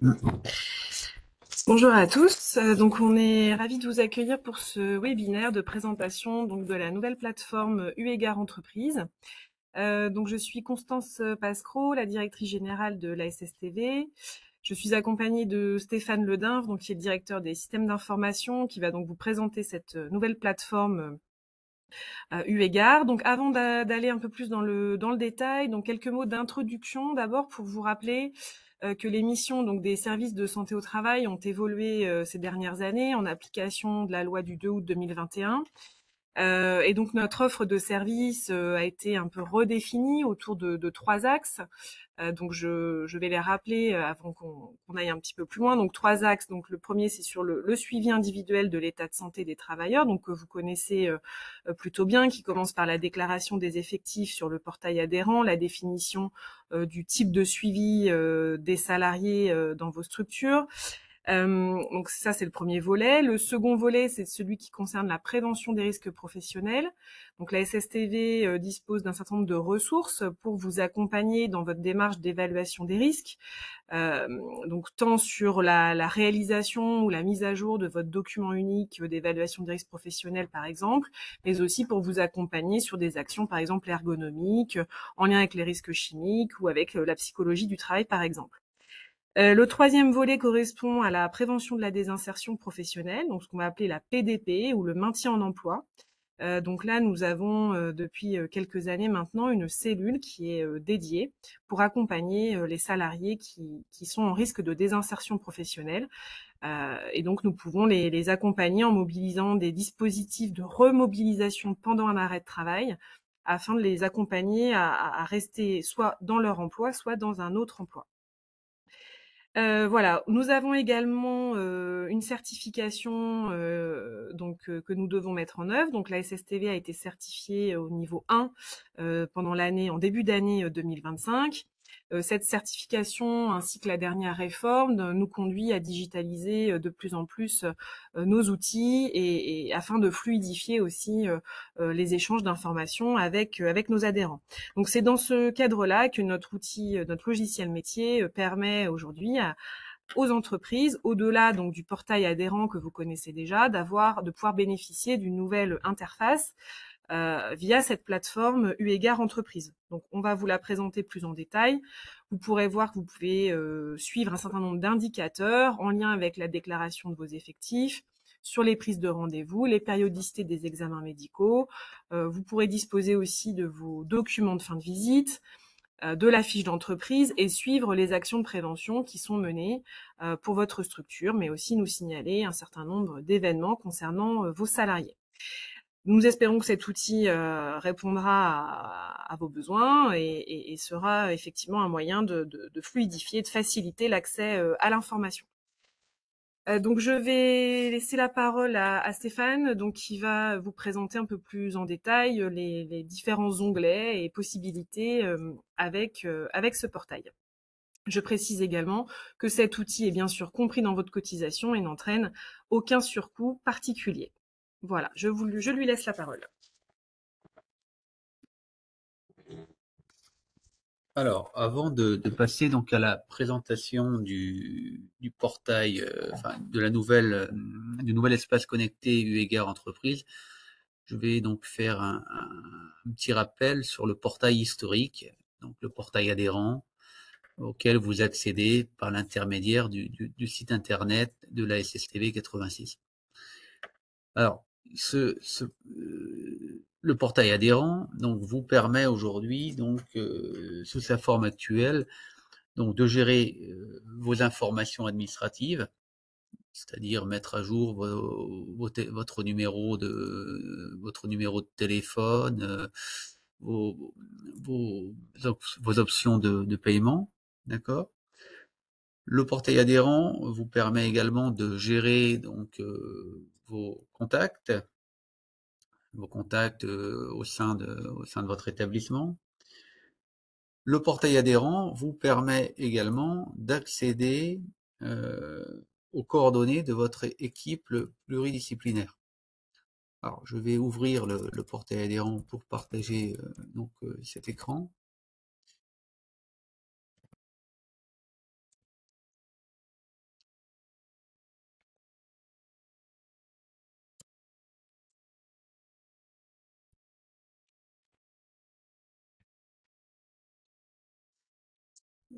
Merci. Bonjour à tous. Donc, on est ravis de vous accueillir pour ce webinaire de présentation donc de la nouvelle plateforme Eu égard Entreprise. Donc, je suis Constance Pascreau, la directrice générale de la SSTV. Je suis accompagnée de Stéphane Ledinve, donc qui est le directeur des systèmes d'information, qui va donc vous présenter cette nouvelle plateforme Eu égard. Donc, avant d'aller un peu plus dans le détail, donc quelques mots d'introduction d'abord pour vous rappeler que les missions donc des services de santé au travail ont évolué ces dernières années en application de la loi du 2 août 2021. Et donc notre offre de services a été un peu redéfinie autour de trois axes. Donc je vais les rappeler avant qu'on aille un petit peu plus loin. Donc trois axes. Donc le premier c'est sur le suivi individuel de l'état de santé des travailleurs, donc que vous connaissez plutôt bien, qui commence par la déclaration des effectifs sur le portail adhérent, la définition du type de suivi des salariés dans vos structures. Donc ça, c'est le premier volet. Le second volet, c'est celui qui concerne la prévention des risques professionnels. Donc la SSTV dispose d'un certain nombre de ressources pour vous accompagner dans votre démarche d'évaluation des risques. Donc tant sur la réalisation ou la mise à jour de votre document unique d'évaluation des risques professionnels, par exemple, mais aussi pour vous accompagner sur des actions, par exemple ergonomiques, en lien avec les risques chimiques ou avec la psychologie du travail, par exemple. Le troisième volet correspond à la prévention de la désinsertion professionnelle, donc ce qu'on va appeler la PDP ou le maintien en emploi. Donc là, nous avons depuis quelques années maintenant une cellule qui est dédiée pour accompagner les salariés qui sont en risque de désinsertion professionnelle. Et donc, nous pouvons les accompagner en mobilisant des dispositifs de remobilisation pendant un arrêt de travail afin de les accompagner à rester soit dans leur emploi, soit dans un autre emploi. Voilà, nous avons également une certification que nous devons mettre en œuvre. Donc la SSTV a été certifiée au niveau 1 pendant l'année, en début d'année 2025. Cette certification ainsi que la dernière réforme nous conduit à digitaliser de plus en plus nos outils et afin de fluidifier aussi les échanges d'informations avec nos adhérents. Donc c'est dans ce cadre-là que notre outil, notre logiciel métier permet aujourd'hui aux entreprises, au-delà donc du portail adhérent que vous connaissez déjà, de pouvoir bénéficier d'une nouvelle interface via cette plateforme Eu égard Entreprise. Donc on va vous la présenter plus en détail. Vous pourrez voir que vous pouvez suivre un certain nombre d'indicateurs en lien avec la déclaration de vos effectifs, sur les prises de rendez-vous, les périodicités des examens médicaux. Vous pourrez disposer aussi de vos documents de fin de visite, de la fiche d'entreprise et suivre les actions de prévention qui sont menées pour votre structure, mais aussi nous signaler un certain nombre d'événements concernant vos salariés. Nous espérons que cet outil répondra à vos besoins et sera effectivement un moyen de fluidifier, de faciliter l'accès à l'information. Donc je vais laisser la parole à Stéphane, donc qui va vous présenter un peu plus en détail les différents onglets et possibilités avec ce portail. Je précise également que cet outil est bien sûr compris dans votre cotisation et n'entraîne aucun surcoût particulier. Voilà, je lui laisse la parole. Alors, avant de passer donc à la présentation du portail, de la nouvelle, du nouvel espace connecté Eu égard Entreprise, je vais donc faire un petit rappel sur le portail historique, donc le portail adhérent, auquel vous accédez par l'intermédiaire du site internet de la SSTV 86. Alors, le portail adhérent donc vous permet aujourd'hui donc sous sa forme actuelle donc de gérer vos informations administratives, c'est-à-dire mettre à jour votre numéro de téléphone, vos, vos, vos options de paiement, d'accord. Le portail adhérent vous permet également de gérer donc vos contacts au sein de votre établissement. Le portail adhérent vous permet également d'accéder aux coordonnées de votre équipe pluridisciplinaire. Alors, je vais ouvrir le portail adhérent pour partager cet écran.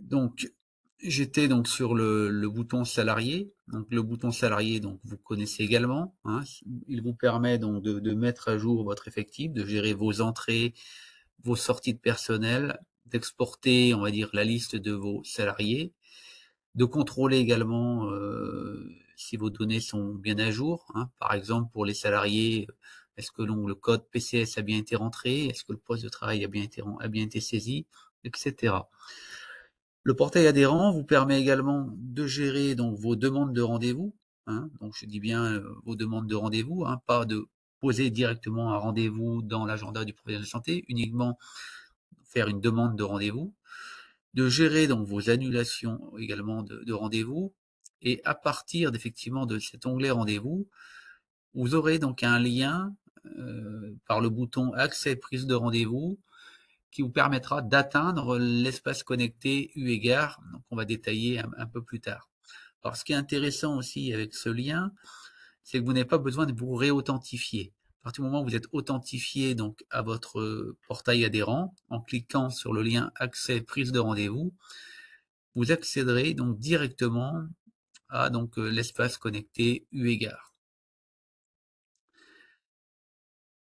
Donc, j'étais donc sur le bouton salarié. Donc, le bouton salarié, donc vous connaissez également, hein. Il vous permet donc de mettre à jour votre effectif, de gérer vos entrées, vos sorties de personnel, d'exporter, on va dire, la liste de vos salariés, de contrôler également si vos données sont bien à jour, hein. Par exemple, pour les salariés, est-ce que le code PCS a bien été rentré? Est-ce que le poste de travail a bien été saisi, etc. Le portail adhérent vous permet également de gérer donc vos demandes de rendez-vous, hein. Donc je dis bien vos demandes de rendez-vous, hein, pas de poser directement un rendez-vous dans l'agenda du professionnel de santé, uniquement faire une demande de rendez-vous, de gérer donc vos annulations également de rendez-vous, et à partir d'effectivement de cet onglet rendez-vous, vous aurez donc un lien par le bouton accès prise de rendez-vous qui vous permettra d'atteindre l'espace connecté eu égard, donc on va détailler un peu plus tard. Alors ce qui est intéressant aussi avec ce lien, c'est que vous n'avez pas besoin de vous réauthentifier. À partir du moment où vous êtes authentifié donc à votre portail adhérent, en cliquant sur le lien accès prise de rendez-vous, vous accéderez donc directement à donc l'espace connecté eu égard.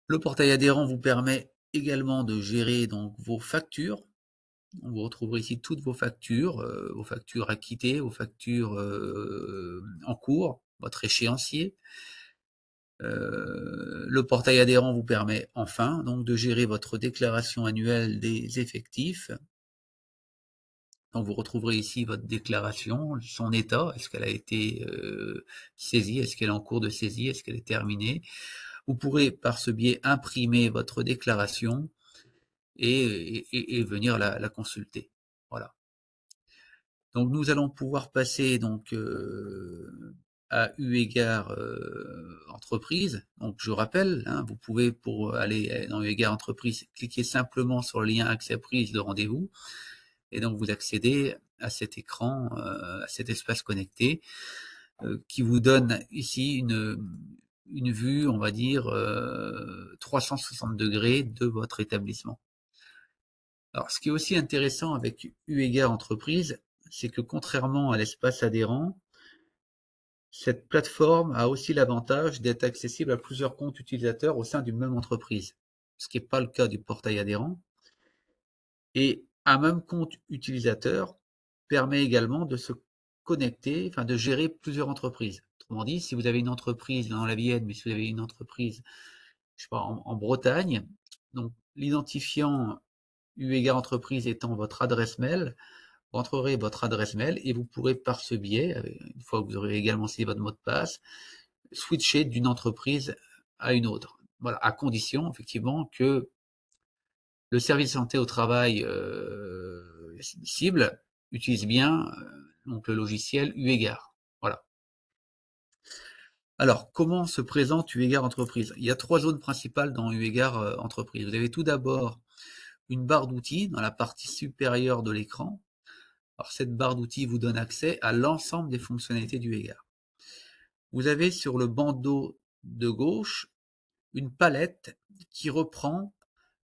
Le portail adhérent vous permet également de gérer donc vos factures. Vous retrouverez ici toutes vos factures acquittées, vos factures en cours, votre échéancier. Le portail adhérent vous permet enfin donc de gérer votre déclaration annuelle des effectifs. Donc vous retrouverez ici votre déclaration, son état, est-ce qu'elle a été saisie, est-ce qu'elle est en cours de saisie, est-ce qu'elle est terminée. Vous pourrez par ce biais imprimer votre déclaration et venir la consulter. Voilà. Donc nous allons pouvoir passer donc à eu égard entreprise. Donc je rappelle, hein, vous pouvez pour aller dans eu égard entreprise cliquer simplement sur le lien accès prise de rendez-vous et donc vous accédez à cet écran, à cet espace connecté qui vous donne ici une vue, on va dire 360 degrés de votre établissement. Alors, ce qui est aussi intéressant avec eu égard entreprise, c'est que contrairement à l'espace adhérent, cette plateforme a aussi l'avantage d'être accessible à plusieurs comptes utilisateurs au sein d'une même entreprise, ce qui n'est pas le cas du portail adhérent. Et un même compte utilisateur permet également de se connecter, enfin de gérer plusieurs entreprises. Autrement dit, si vous avez une entreprise dans la Vienne, mais si vous avez une entreprise, je sais pas, en Bretagne, donc l'identifiant eu égard entreprise étant votre adresse mail, vous entrerez votre adresse mail et vous pourrez par ce biais, une fois que vous aurez également saisi votre mot de passe, switcher d'une entreprise à une autre. Voilà, à condition effectivement que le service de santé au travail cible utilise bien donc le logiciel eu égard. Voilà. Alors, comment se présente eu égard entreprise? Il y a trois zones principales dans eu égard entreprise. Vous avez tout d'abord une barre d'outils dans la partie supérieure de l'écran. Alors, cette barre d'outils vous donne accès à l'ensemble des fonctionnalités du égard. Vous avez sur le bandeau de gauche une palette qui reprend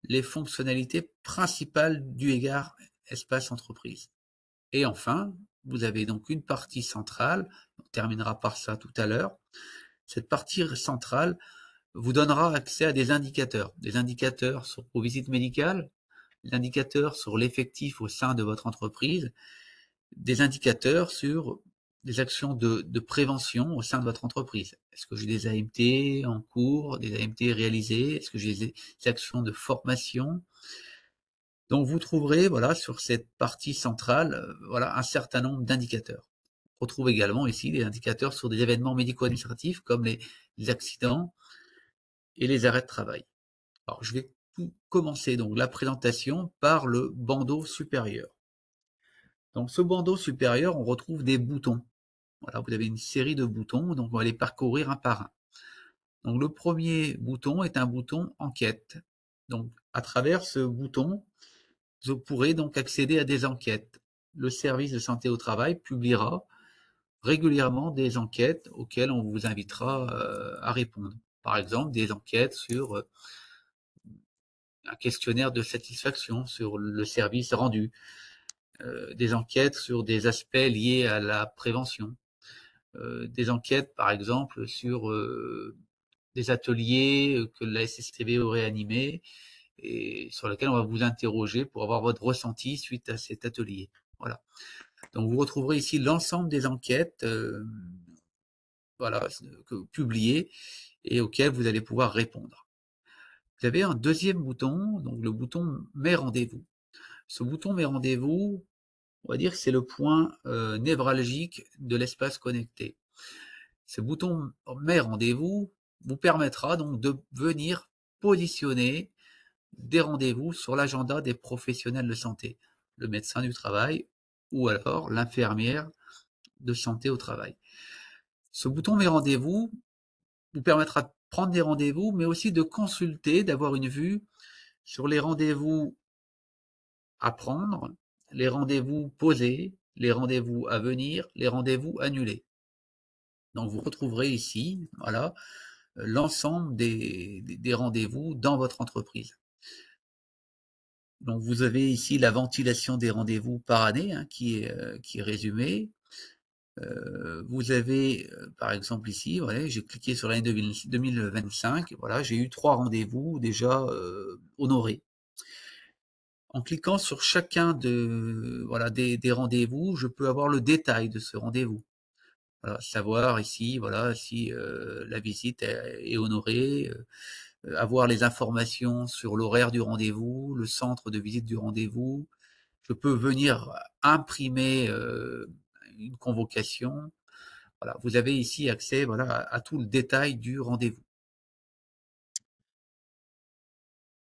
les fonctionnalités principales du égard espace entreprise. Et enfin, vous avez donc une partie centrale, on terminera par ça tout à l'heure. Cette partie centrale vous donnera accès à des indicateurs sur vos visites médicales, des indicateurs sur l'effectif au sein de votre entreprise, des indicateurs sur des actions de prévention au sein de votre entreprise. Est-ce que j'ai des AMT en cours, des AMT réalisés? Est-ce que j'ai des actions de formation? Donc vous trouverez voilà, sur cette partie centrale voilà, un certain nombre d'indicateurs. On retrouve également ici des indicateurs sur des événements médico-administratifs comme les accidents et les arrêts de travail. Alors je vais tout commencer donc la présentation par le bandeau supérieur. Donc ce bandeau supérieur, on retrouve des boutons. Voilà, vous avez une série de boutons, donc on va les parcourir un par un. Donc le premier bouton est un bouton enquête. Donc à travers ce bouton, vous pourrez donc accéder à des enquêtes. Le service de santé au travail publiera régulièrement des enquêtes auxquelles on vous invitera à répondre. Par exemple, des enquêtes sur un questionnaire de satisfaction sur le service rendu, des enquêtes sur des aspects liés à la prévention, des enquêtes par exemple sur des ateliers que la SSTV aurait animés et sur lesquels on va vous interroger pour avoir votre ressenti suite à cet atelier. Voilà. Donc vous retrouverez ici l'ensemble des enquêtes voilà, publiées et auxquelles vous allez pouvoir répondre. Vous avez un deuxième bouton, donc le bouton Mes rendez-vous. Ce bouton Mes rendez-vous, on va dire que c'est le point névralgique de l'espace connecté. Ce bouton Mes rendez-vous vous permettra donc de venir positionner des rendez-vous sur l'agenda des professionnels de santé, le médecin du travail ou alors l'infirmière de santé au travail. Ce bouton Mes rendez-vous vous permettra de prendre des rendez-vous, mais aussi de consulter, d'avoir une vue sur les rendez-vous à prendre, les rendez-vous posés, les rendez-vous à venir, les rendez-vous annulés. Donc vous retrouverez ici, voilà, l'ensemble des rendez-vous dans votre entreprise. Donc vous avez ici la ventilation des rendez-vous par année qui est résumée. Vous avez par exemple ici, voilà, j'ai cliqué sur l'année 2025, voilà, j'ai eu 3 rendez-vous déjà honorés. En cliquant sur chacun voilà, des rendez-vous, je peux avoir le détail de ce rendez-vous. Voilà, savoir ici voilà, si la visite est honorée, avoir les informations sur l'horaire du rendez-vous, le centre de visite du rendez-vous. Je peux venir imprimer une convocation. Voilà, vous avez ici accès voilà, à tout le détail du rendez-vous.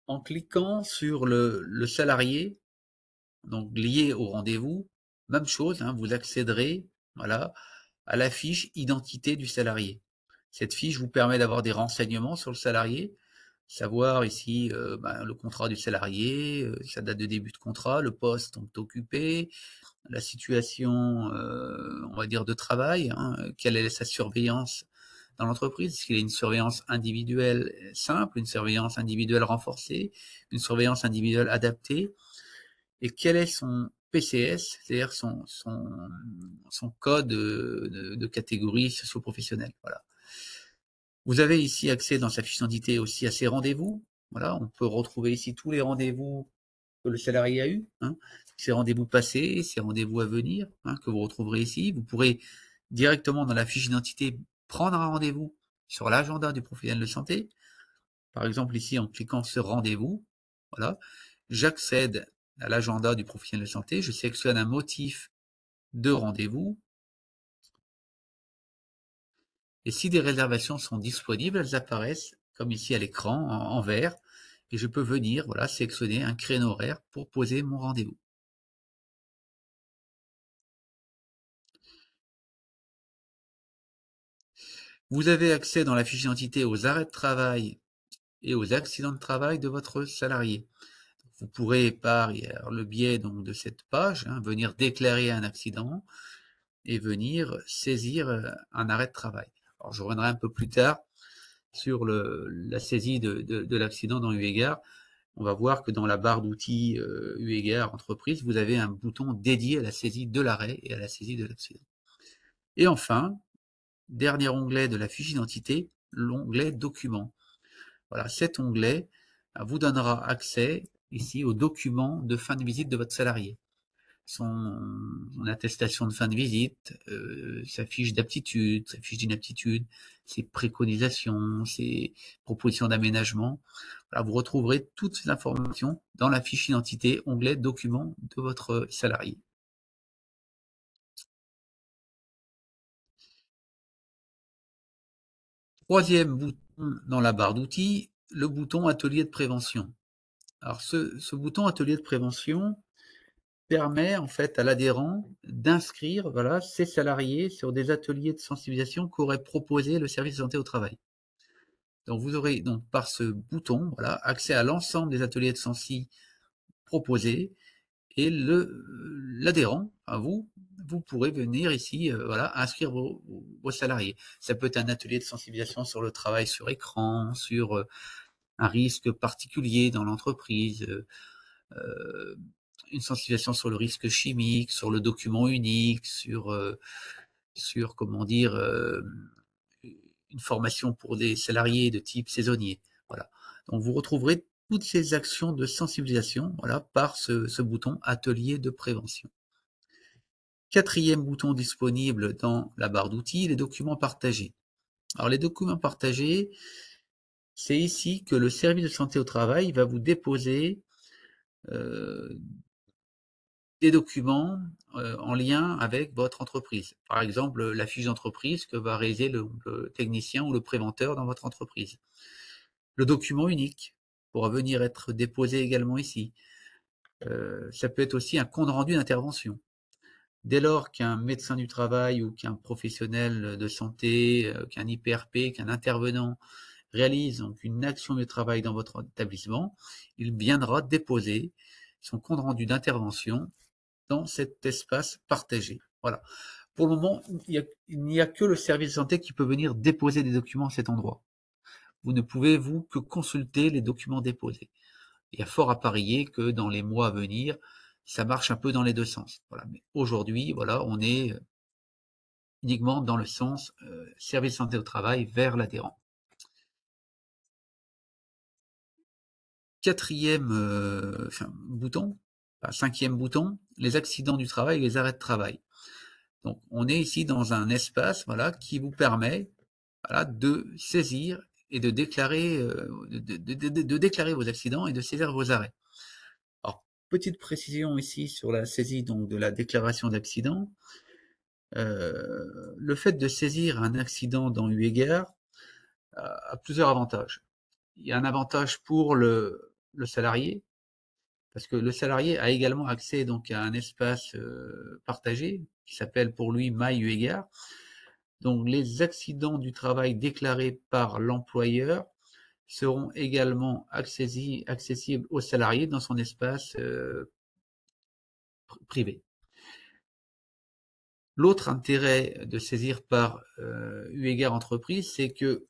En cliquant sur le salarié, donc lié au rendez-vous, même chose, vous accéderez voilà, à la fiche identité du salarié. Cette fiche vous permet d'avoir des renseignements sur le salarié, savoir ici le contrat du salarié, sa date de début de contrat, le poste donc occupé, la situation, on va dire, de travail, quelle est sa surveillance dans l'entreprise, est-ce qu'il y a une surveillance individuelle simple, une surveillance individuelle renforcée, une surveillance individuelle adaptée, et quel est son PCS, c'est-à-dire son code de catégorie socio-professionnelle. Voilà. Vous avez ici accès dans sa fiche d'identité aussi à ses rendez-vous. Voilà, on peut retrouver ici tous les rendez-vous que le salarié a eu, ses rendez-vous passés, ses rendez-vous à venir, que vous retrouverez ici. Vous pourrez directement dans la fiche d'identité prendre un rendez-vous sur l'agenda du professionnel de santé. Par exemple ici en cliquant sur rendez-vous, voilà, j'accède à l'agenda du professionnel de santé, je sélectionne un motif de rendez-vous, et si des réservations sont disponibles, elles apparaissent comme ici à l'écran en vert, et je peux venir voilà, sélectionner un créneau horaire pour poser mon rendez-vous. Vous avez accès dans la fiche d'identité aux arrêts de travail et aux accidents de travail de votre salarié. Vous pourrez, par le biais donc, de cette page, venir déclarer un accident et venir saisir un arrêt de travail. Alors, je reviendrai un peu plus tard sur la saisie de l'accident dans UEGAR. On va voir que dans la barre d'outils UEGAR entreprise, vous avez un bouton dédié à la saisie de l'arrêt et à la saisie de l'accident. Et enfin, dernier onglet de la fiche d'identité, l'onglet documents. Voilà, cet onglet vous donnera accès ici aux documents de fin de visite de votre salarié. Son attestation de fin de visite, sa fiche d'aptitude, sa fiche d'inaptitude, ses préconisations, ses propositions d'aménagement. Voilà, vous retrouverez toutes ces informations dans la fiche identité, onglet documents de votre salarié. Troisième bouton dans la barre d'outils, le bouton atelier de prévention. Alors ce bouton atelier de prévention permet en fait à l'adhérent d'inscrire voilà, ses salariés sur des ateliers de sensibilisation qu'aurait proposé le service de santé au travail. Donc vous aurez donc par ce bouton voilà, accès à l'ensemble des ateliers de sensi proposés et l'adhérent, vous pourrez venir ici voilà, inscrire vos salariés. Ça peut être un atelier de sensibilisation sur le travail sur écran, sur un risque particulier dans l'entreprise, une sensibilisation sur le risque chimique, sur le document unique, sur comment dire, une formation pour des salariés de type saisonnier. Voilà. Donc vous retrouverez toutes ces actions de sensibilisation, voilà, par ce bouton atelier de prévention. Quatrième bouton disponible dans la barre d'outils, les documents partagés. Alors les documents partagés, c'est ici que le service de santé au travail va vous déposer des documents en lien avec votre entreprise. Par exemple, la fiche d'entreprise que va réaliser le technicien ou le préventeur dans votre entreprise. Le document unique pourra venir être déposé également ici. Ça peut être aussi un compte rendu d'intervention. Dès lors qu'un médecin du travail ou qu'un professionnel de santé, qu'un IPRP, qu'un intervenant réalise donc une action de travail dans votre établissement, il viendra déposer son compte rendu d'intervention dans cet espace partagé. Voilà. Pour le moment, il n'y a que le service de santé qui peut venir déposer des documents à cet endroit. Vous ne pouvez, vous, que consulter les documents déposés. Il y a fort à parier que dans les mois à venir, ça marche un peu dans les deux sens. Voilà. Mais aujourd'hui, voilà, on est uniquement dans le sens service de santé au travail vers l'adhérent. Quatrième bouton, cinquième bouton, les accidents du travail et les arrêts de travail. Donc on est ici dans un espace, voilà, qui vous permet, voilà, de saisir et de déclarer, de déclarer vos accidents et de saisir vos arrêts. Alors, petite précision ici sur la saisie donc de la déclaration d'accident. Le fait de saisir un accident dans UEGAR a plusieurs avantages. Il y a un avantage pour le salarié, parce que le salarié a également accès donc à un espace partagé qui s'appelle pour lui My UEGAR. Donc les accidents du travail déclarés par l'employeur seront également accessibles aux salariés dans son espace privé. L'autre intérêt de saisir par UEGAR entreprise, c'est que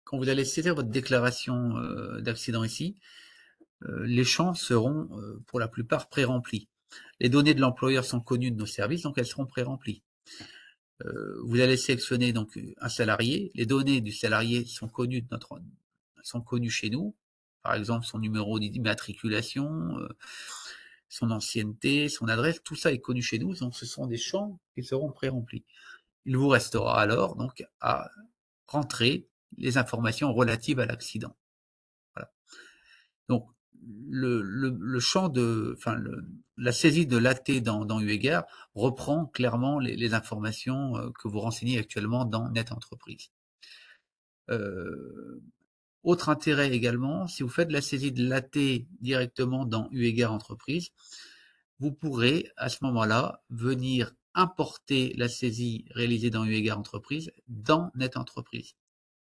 quand vous allez saisir votre déclaration d'accident ici, les champs seront pour la plupart pré-remplis. Les données de l'employeur sont connues de nos services, donc elles seront pré-remplies. Vous allez sélectionner donc un salarié. Les données du salarié sont connues chez nous. Par exemple, son numéro d'immatriculation, son ancienneté, son adresse, tout ça est connu chez nous. Donc, ce sont des champs qui seront pré-remplis. Il vous restera alors donc à rentrer les informations relatives à l'accident. Voilà. Donc, le champ de, la saisie de l'AT dans UEGAR reprend clairement les informations que vous renseignez actuellement dans Net Entreprise. Autre intérêt également, si vous faites la saisie de l'AT directement dans UEGAR Entreprise, vous pourrez à ce moment-là venir importer la saisie réalisée dans UEGAR Entreprise dans Net Entreprise.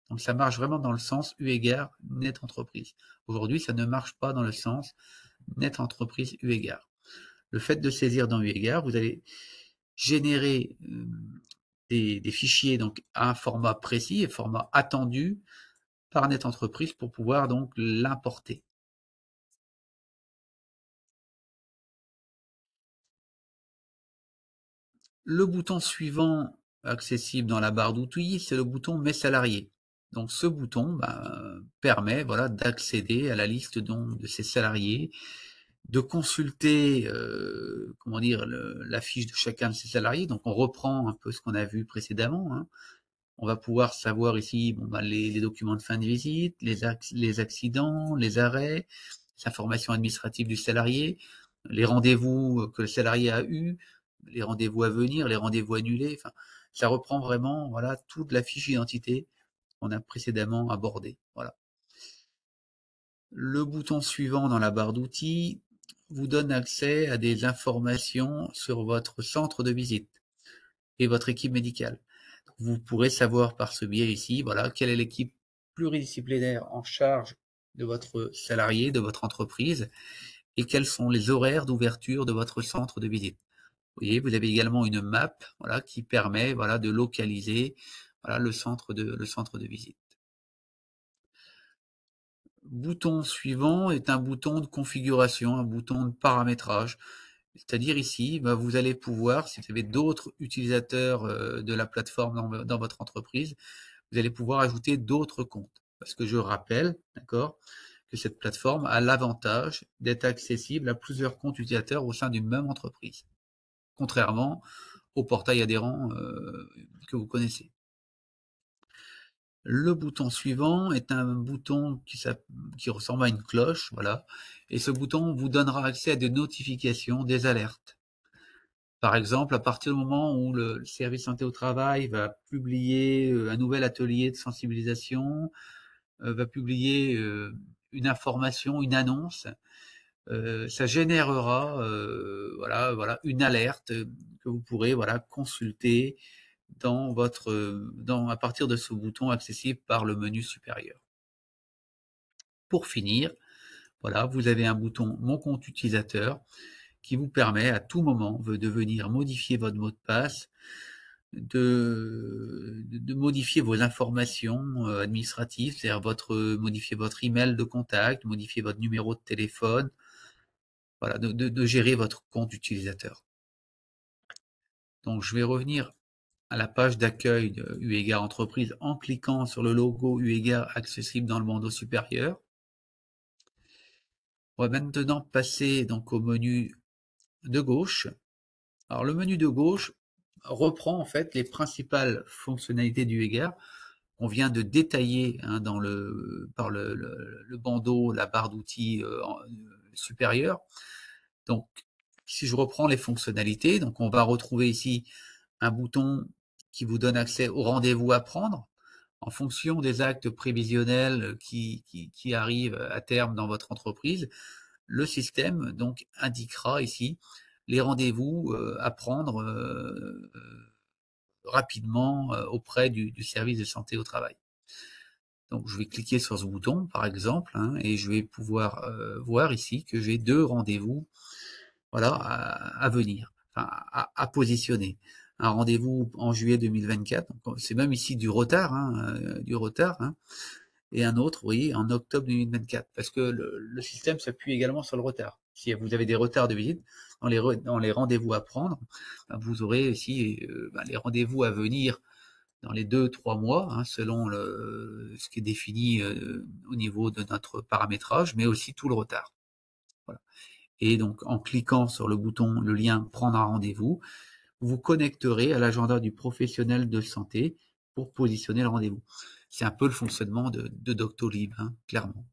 Donc ça marche vraiment dans le sens UEGAR Net Entreprise. Aujourd'hui, ça ne marche pas dans le sens Net Entreprise UEGAR. Le fait de saisir dans UEGAR, vous allez générer des fichiers donc à un format précis et format attendu par Net Entreprise pour pouvoir donc l'importer. Le bouton suivant accessible dans la barre d'outils, c'est le bouton Mes salariés. Donc ce bouton permet voilà, d'accéder à la liste donc, de ces salariés, de consulter comment dire, la fiche de chacun de ces salariés. Donc on reprend un peu ce qu'on a vu précédemment. Hein. On va pouvoir savoir ici les documents de fin de visite, les accidents, les arrêts, les informations administratives du salarié, les rendez-vous que le salarié a eus, les rendez-vous à venir, les rendez-vous annulés. Enfin, ça reprend vraiment voilà, toute la fiche d'identité qu'on a précédemment abordée. Voilà. Le bouton suivant dans la barre d'outils vous donne accès à des informations sur votre centre de visite et votre équipe médicale. Vous pourrez savoir par ce biais ici, voilà, quelle est l'équipe pluridisciplinaire en charge de votre salarié, de votre entreprise, et quels sont les horaires d'ouverture de votre centre de visite. Vous voyez, vous avez également une map, voilà, qui permet, voilà, de localiser, voilà, le centre de visite. Bouton suivant est un bouton de configuration, un bouton de paramétrage. C'est-à-dire ici, vous allez pouvoir, si vous avez d'autres utilisateurs de la plateforme dans votre entreprise, vous allez pouvoir ajouter d'autres comptes. Parce que je rappelle, d'accord, que cette plateforme a l'avantage d'être accessible à plusieurs comptes utilisateurs au sein d'une même entreprise, contrairement au portail adhérent que vous connaissez. Le bouton suivant est un bouton qui ressemble à une cloche, voilà, et ce bouton vous donnera accès à des notifications, des alertes. Par exemple, à partir du moment où le service santé au travail va publier un nouvel atelier de sensibilisation, va publier une information, une annonce, ça générera voilà, une alerte que vous pourrez consulter à partir de ce bouton accessible par le menu supérieur. Pour finir, voilà, vous avez un bouton Mon compte utilisateur qui vous permet à tout moment de venir modifier votre mot de passe, de modifier vos informations administratives, c'est-à-dire modifier votre email de contact, modifier votre numéro de téléphone, voilà, de gérer votre compte utilisateur. Donc je vais revenir à la page d'accueil de UEGAR Entreprise en cliquant sur le logo UEGAR accessible dans le bandeau supérieur. On va maintenant passer donc au menu de gauche. Alors le menu de gauche reprend en fait les principales fonctionnalités du UEGAR. On vient de détailler par le bandeau, la barre d'outils supérieure. Donc si je reprends les fonctionnalités, donc on va retrouver ici un bouton qui vous donne accès au rendez-vous à prendre en fonction des actes prévisionnels qui arrivent à terme dans votre entreprise. Le système donc indiquera ici les rendez-vous à prendre rapidement auprès du service de santé au travail. Donc je vais cliquer sur ce bouton par exemple et je vais pouvoir voir ici que j'ai 2 rendez-vous voilà, à venir, enfin, à positionner. Un rendez-vous en juillet 2024, c'est même ici du retard, et un autre, oui, en octobre 2024, parce que le système s'appuie également sur le retard. Si vous avez des retards de visite dans les rendez-vous à prendre, vous aurez ici les rendez-vous à venir dans les 2-3 mois, selon ce qui est défini au niveau de notre paramétrage, mais aussi tout le retard. Voilà. Et donc, en cliquant sur le bouton, le lien Prendre un rendez-vous, vous vous connecterez à l'agenda du professionnel de santé pour positionner le rendez-vous. C'est un peu le fonctionnement de Doctolib, clairement.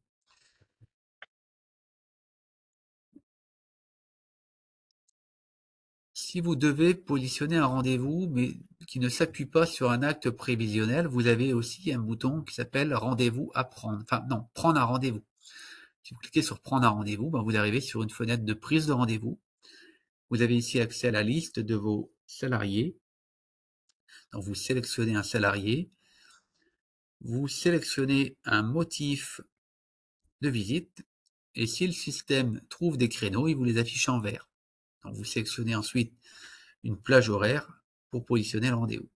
Si vous devez positionner un rendez-vous, mais qui ne s'appuie pas sur un acte prévisionnel, vous avez aussi un bouton qui s'appelle Rendez-vous à prendre. Enfin, non, Prendre un rendez-vous. Si vous cliquez sur Prendre un rendez-vous, vous arrivez sur une fenêtre de prise de rendez-vous. Vous avez ici accès à la liste de vos salariés. Donc, vous sélectionnez un salarié. Vous sélectionnez un motif de visite. Et si le système trouve des créneaux, il vous les affiche en vert. Donc, vous sélectionnez ensuite une plage horaire pour positionner le rendez-vous.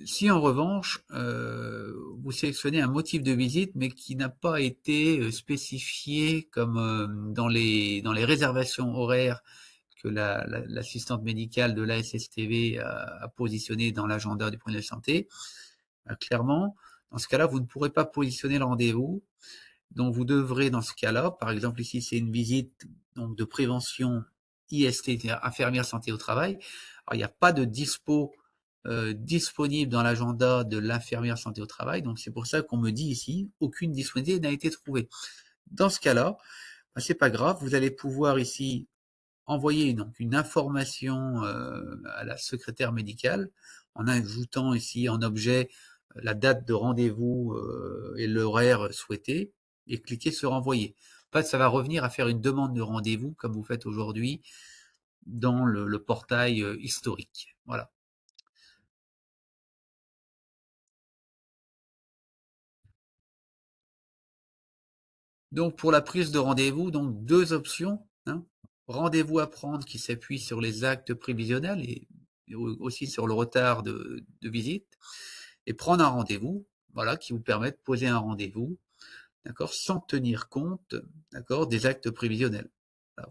Si en revanche, vous sélectionnez un motif de visite, mais qui n'a pas été spécifié comme dans les réservations horaires que l'assistante médicale de l'ASSTV a positionné dans l'agenda du point de santé, clairement, dans ce cas-là, vous ne pourrez pas positionner le rendez-vous. Donc vous devrez, dans ce cas-là, par exemple ici c'est une visite donc, de prévention IST, c'est-à-dire infirmière santé au travail. Alors il n'y a pas de dispo disponible dans l'agenda de l'infirmière santé au travail, donc c'est pour ça qu'on me dit ici aucune disponibilité n'a été trouvée. Dans ce cas-là, c'est pas grave, vous allez pouvoir ici envoyer donc une information à la secrétaire médicale en ajoutant ici en objet la date de rendez-vous et l'horaire souhaité et cliquer sur envoyer. En fait, ça va revenir à faire une demande de rendez-vous comme vous faites aujourd'hui dans le portail historique. Voilà. Donc pour la prise de rendez-vous, donc 2 options. Rendez-vous à prendre qui s'appuie sur les actes prévisionnels et aussi sur le retard de visite. Et prendre un rendez-vous, voilà, qui vous permet de poser un rendez-vous d'accord, sans tenir compte, d'accord, des actes prévisionnels.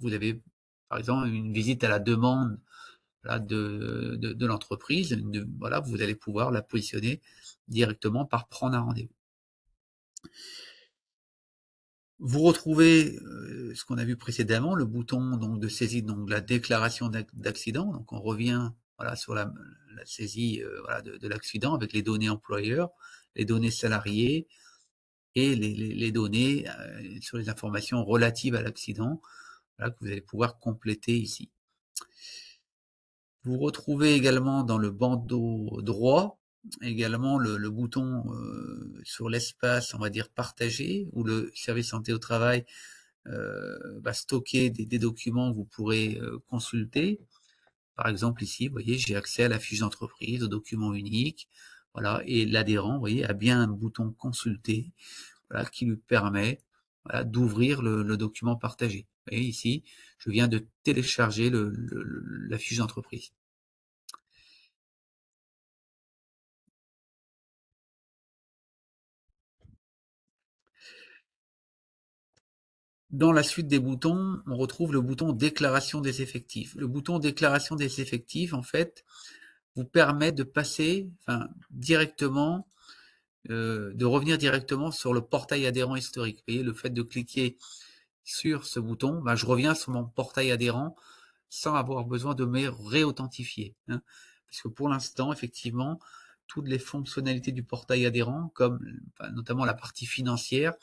Vous avez, par exemple, une visite à la demande de l'entreprise, voilà, vous allez pouvoir la positionner directement par prendre un rendez-vous. Vous retrouvez ce qu'on a vu précédemment, le bouton donc de saisie, donc la déclaration d'accident. Donc on revient voilà sur la saisie voilà, de l'accident avec les données employeurs, les données salariés et les données sur les informations relatives à l'accident, voilà, que vous allez pouvoir compléter ici. Vous retrouvez également dans le bandeau droit également le bouton sur l'espace, on va dire partagé, où le service santé au travail va stocker des documents que vous pourrez consulter. Par exemple ici, vous voyez, j'ai accès à la fiche d'entreprise, au document unique, voilà, et l'adhérent, vous voyez, a bien un bouton consulter, voilà, qui lui permet voilà, d'ouvrir le document partagé. Vous voyez ici, je viens de télécharger la fiche d'entreprise. Dans la suite des boutons, on retrouve le bouton déclaration des effectifs. Le bouton déclaration des effectifs, en fait, vous permet de passer directement, de revenir directement sur le portail adhérent historique. Vous voyez, le fait de cliquer sur ce bouton, je reviens sur mon portail adhérent sans avoir besoin de me réauthentifier. Hein. Parce que pour l'instant, effectivement, toutes les fonctionnalités du portail adhérent, comme notamment la partie financière,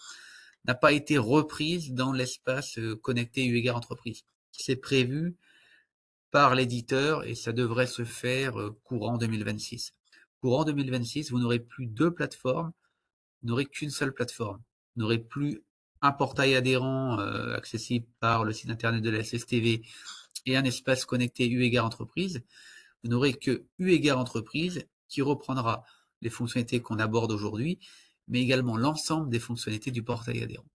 n'a pas été reprise dans l'espace connecté eu égard entreprise. C'est prévu par l'éditeur et ça devrait se faire courant 2026. Courant 2026, vous n'aurez plus deux plateformes, vous n'aurez qu'une seule plateforme. Vous n'aurez plus un portail adhérent accessible par le site internet de la SSTV et un espace connecté eu égard entreprise. Vous n'aurez que eu égard entreprise qui reprendra les fonctionnalités qu'on aborde aujourd'hui, mais également l'ensemble des fonctionnalités du portail adhérent.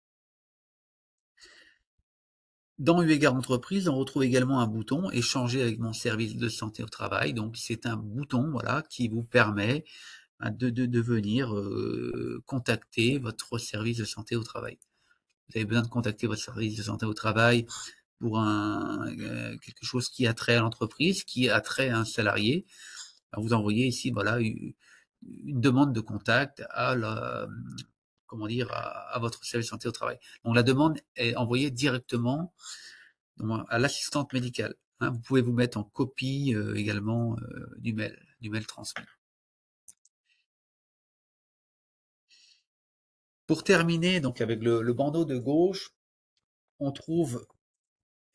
Dans eu égard entreprise, on retrouve également un bouton échanger avec mon service de santé au travail. Donc c'est un bouton voilà qui vous permet de venir contacter votre service de santé au travail. Vous avez besoin de contacter votre service de santé au travail pour quelque chose qui a trait à l'entreprise, qui a trait à un salarié. Alors vous envoyez ici voilà une demande de contact à à votre service de santé au travail. Donc la demande est envoyée directement à l'assistante médicale. Hein, vous pouvez vous mettre en copie également du mail transmis. Pour terminer, donc avec le bandeau de gauche, on trouve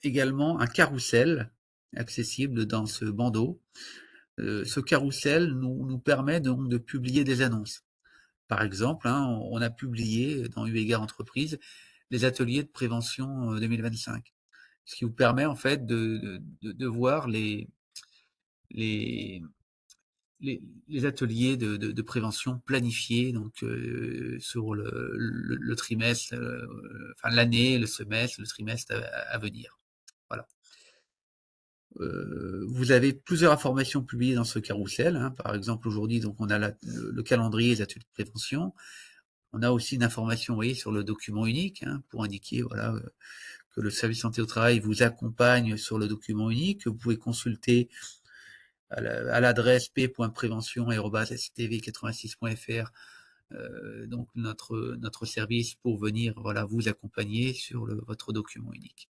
également un carrousel accessible dans ce bandeau. Ce carrousel nous permet donc de publier des annonces. Par exemple, on a publié dans eu égard entreprise les ateliers de prévention 2025, ce qui vous permet en fait de voir les ateliers de prévention planifiés donc sur le trimestre, l'année, le semestre, le trimestre à venir. Voilà. Vous avez plusieurs informations publiées dans ce carrousel. Hein. Par exemple, aujourd'hui, donc on a le calendrier des ateliers de prévention. On a aussi une information, vous voyez, sur le document unique pour indiquer voilà que le service santé au travail vous accompagne sur le document unique, que vous pouvez consulter à l'adresse p.prévention@stv86.fr donc notre service pour venir voilà vous accompagner sur votre document unique.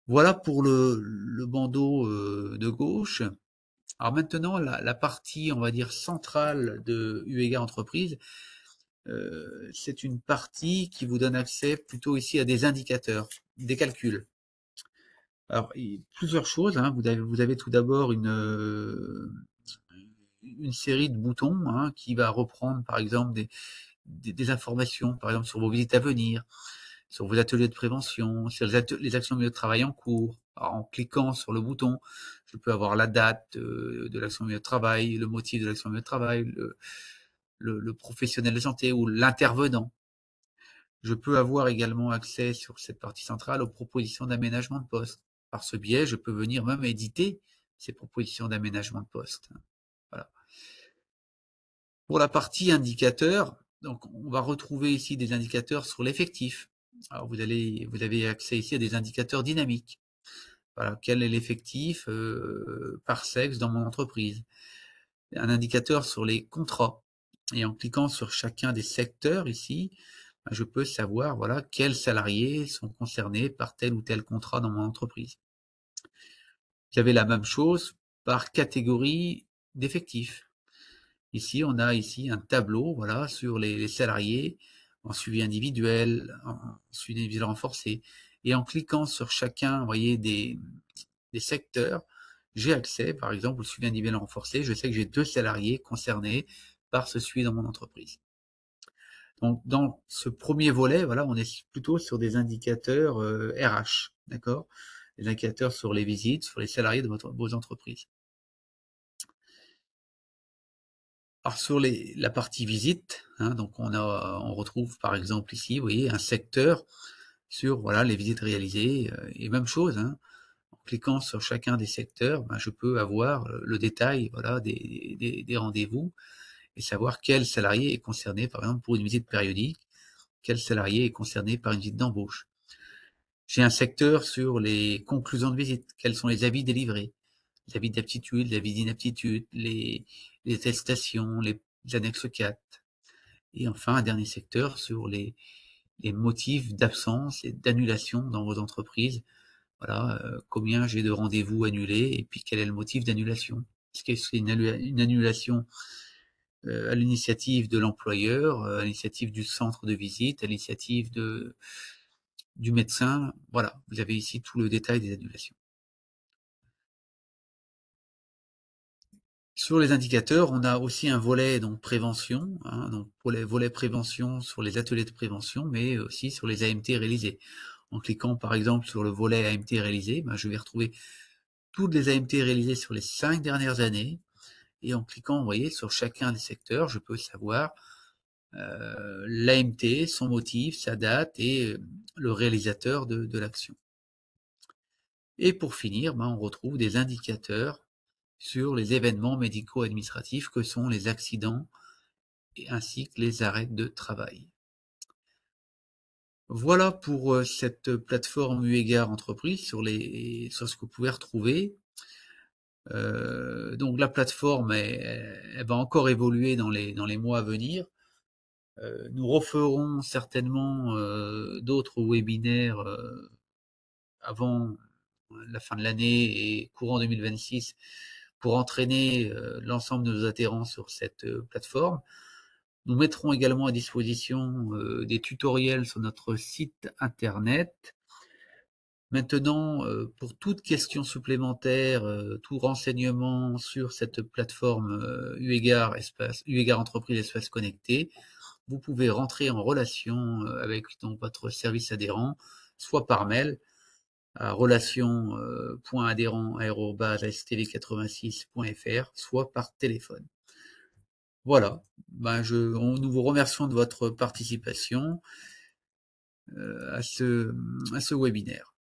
Voilà pour le bandeau de gauche. Alors maintenant la partie on va dire centrale de eu égard entreprise, c'est une partie qui vous donne accès plutôt ici à des indicateurs, des calculs. Alors, plusieurs choses. Hein. Vous avez tout d'abord une série de boutons qui va reprendre, par exemple, des informations, par exemple, sur vos visites à venir, sur vos ateliers de prévention, sur les actions de milieu de travail en cours. Alors, en cliquant sur le bouton, je peux avoir la date de l'action de milieu de travail, le motif de l'action de milieu de travail, le professionnel de santé ou l'intervenant. Je peux avoir également accès sur cette partie centrale aux propositions d'aménagement de poste. Par ce biais, je peux venir même éditer ces propositions d'aménagement de poste. Voilà. Pour la partie indicateur, Donc, on va retrouver ici des indicateurs sur l'effectif. Alors, vous avez accès ici à des indicateurs dynamiques. Voilà, quel est l'effectif par sexe dans mon entreprise. Un indicateur sur les contrats. Et en cliquant sur chacun des secteurs ici, je peux savoir voilà, quels salariés sont concernés par tel ou tel contrat dans mon entreprise. Vous avez la même chose par catégorie d'effectifs. Ici, on a ici un tableau voilà, sur les salariés en suivi individuel, en suivi individuel renforcé. Et en cliquant sur chacun, vous voyez, des secteurs, j'ai accès, par exemple, au suivi individuel renforcé. Je sais que j'ai 2 salariés concernés par ce suivi dans mon entreprise. Donc, dans ce premier volet, voilà, on est plutôt sur des indicateurs RH, d'accord? Des indicateurs sur les visites, sur les salariés de vos entreprises. Alors sur la partie visite, hein, donc on retrouve par exemple ici, vous voyez, un secteur sur voilà les visites réalisées et même chose, hein, en cliquant sur chacun des secteurs, je peux avoir le détail voilà des rendez-vous et savoir quel salarié est concerné par exemple pour une visite périodique, quel salarié est concerné par une visite d'embauche. J'ai un secteur sur les conclusions de visite, quels sont les avis délivrés, les avis d'aptitude, les avis d'inaptitude, les attestations, les annexes 4. Et enfin, un dernier secteur sur les motifs d'absence et d'annulation dans vos entreprises. Voilà, combien j'ai de rendez-vous annulés et puis quel est le motif d'annulation. Est-ce que c'est une annulation à l'initiative de l'employeur, à l'initiative du centre de visite, à l'initiative du médecin? Voilà, vous avez ici tout le détail des annulations. Sur les indicateurs, on a aussi un volet donc prévention, hein, donc pour les volets prévention sur les ateliers de prévention, mais aussi sur les AMT réalisés. En cliquant par exemple sur le volet AMT réalisé, je vais retrouver toutes les AMT réalisées sur les 5 dernières années. Et en cliquant, vous voyez, sur chacun des secteurs, je peux savoir l'AMT, son motif, sa date et le réalisateur de l'action. Et pour finir, on retrouve des indicateurs sur les événements médico-administratifs que sont les accidents et ainsi que les arrêts de travail. Voilà pour cette plateforme UEGAR Entreprise sur ce que vous pouvez retrouver. Donc la plateforme elle va encore évoluer dans les mois à venir. Nous referons certainement d'autres webinaires avant la fin de l'année et courant 2026 pour entraîner l'ensemble de nos adhérents sur cette plateforme. Nous mettrons également à disposition des tutoriels sur notre site internet. Maintenant, pour toute question supplémentaire, tout renseignement sur cette plateforme UEGAR Entreprise Espace Connecté, vous pouvez rentrer en relation avec donc, votre service adhérent, soit par mail à relation.adhérent@stv86.fr, soit par téléphone. Voilà, nous vous remercions de votre participation à ce webinaire.